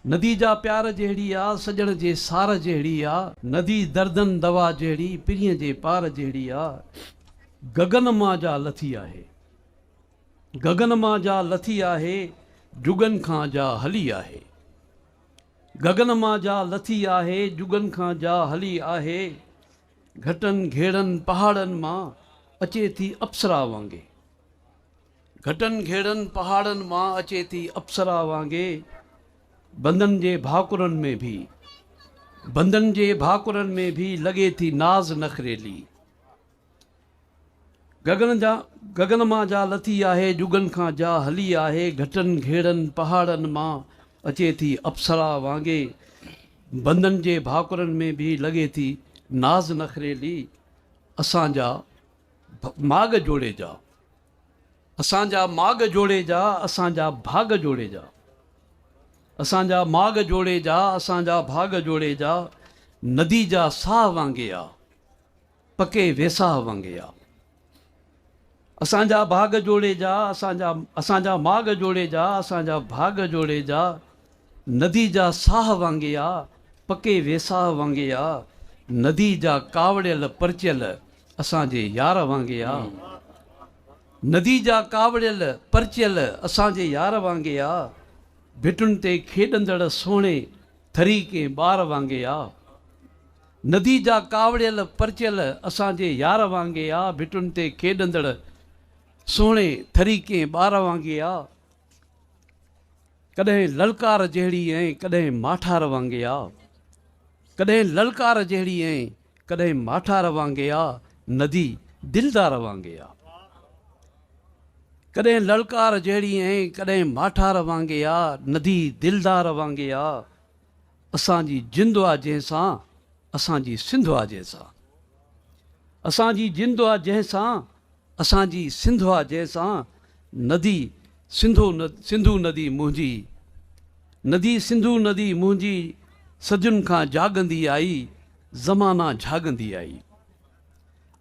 नदी जा प्यार जहिड़ी आ, सजण जे सार जहिड़ी आ। नदी दर्दन दवा जहिड़ी, पिरीअ जे पार जहिड़ी आ। गगन मां जा लथी आहे, गगन मां जा लथी आहे, जुगन खां जा हली आहे। गगन मां जा लथी आहे, जुगन खां जा हली आहे। घटनि घेड़नि पहाड़नि मां अचे थी अप्सरा वांगे। घटनि घेड़नि पहाड़नि मां अचे थी अप्सरा वांगे। बंदनि जे भाकुरनि में भी, बंदनि जे भाकुरनि में भी लॻे थी नाज़ नखरेली। गगन मां जा लथी आहे, जुगन खां जा हली आहे। घटनि घेड़नि पहाड़नि मां अचे थी अप्सरा वांगे। बंदनि जे भाकुरनि में भी लॻे थी नाज़ नखरेली। असांजा माग जोड़े जा, असांजा माग जोड़े जा, असांजा भाग जोड़े जा। असांजा माग जोड़े जा, असांजा भाग जोड़े जा। नदी जा साह वांगे आ, पके वेसाह वांगे आ। असांजा भाग जोड़े जा, असांजा माग जोड़े जा, असांजा भाग जोड़े जा। नदी जा साह वांगे आ, पके वेसाह वांगे आ। नदी जा कावड़ियल परचियल असांजे यार वांगे आ। नदी जा कावड़ियल परचियल असांजे यार वांगे आ। भिटुनि ते खेॾंदड़ सोणे थरी के ॿार वांगे आ। नदी जा कावड़ियल परचियल असांजे यार वांगे आ। भिटुनि ते खेॾंदड़ सोणे थरी के ॿार वांगे आ। कॾहिं ललकार जहिड़ी ऐं कॾहिं माठार वांगे आ। कॾहिं ललकार जहिड़ी ऐं कॾहिं माठार वांगे आ। नदी दिलदार वांगे आ। कॾहिं ललकार जहिड़ी ऐं कॾहिं माठार वांगे आ। नदी दिलदार वांगे आ। असांजी जिंद आ जंहिंसां, असांजी सिंध आ जंहिंसां। असांजी जिंद आ जंहिंसां, असांजी सिंध आ जंहिंसां। नदी सिंधु नदी मुंहिंजी, नदी सिंधु नदी मुंहिंजी। सदियुनि खां जाॻंदी आई, ज़माना झाॻंदी आई।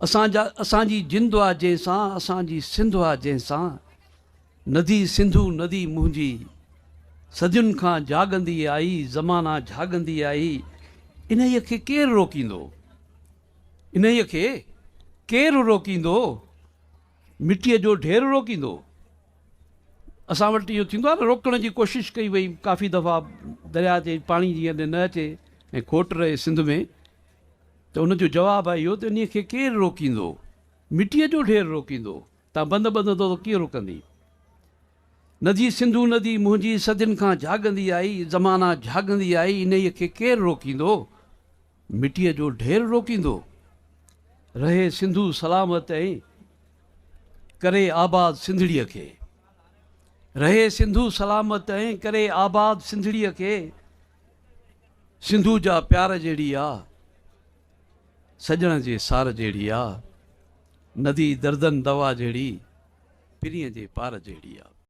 असांजी जिंद आ जंहिंसां, असांजी सिंध आ जंहिंसां। नदी सिंधु नदी मुंहिंजी, सदियुनि खां जाॻंदी आई, ज़माना झाॻंदी आई। इन्हीअ खे केरु रोकींदो, इन्हीअ खे केरु रोकींदो। मिटीअ जो ढेर रोकींदो। असां वटि इहो थींदो आहे न, रोकण जी कोशिशि कई वई काफ़ी दफ़ा, दरिया ते पाणी जीअं न अचे ऐं खोट रहे सिंध में, त उनजो जवाबु आहे इहो त इन खे केरु रोकींदो। मिटीअ जो ढेर रोकींदो। तव्हां बंदि ॿधंदो त कीअं रोकंदी। नदी सिंधु नदी मुंहिंजी, सदियुनि खां जाॻंदी आई, ज़माना झाॻंदी आई। इन्हीअ खे केरु रोकींदो। मिटीअ जो ढेर रोकींदो। रहे सिंधु सलामत ऐं करे आबाद सिंधड़ीअ खे। रहे सिंधु सलामत ऐं करे आबाद सिंधड़ीअ खे। सिंधु जा प्यार जहिड़ी आ, सजण जे सार जहिड़ी आ। नदी दर्दन दवा जहिड़ी, पिरीअ जे पार जहिड़ी आ।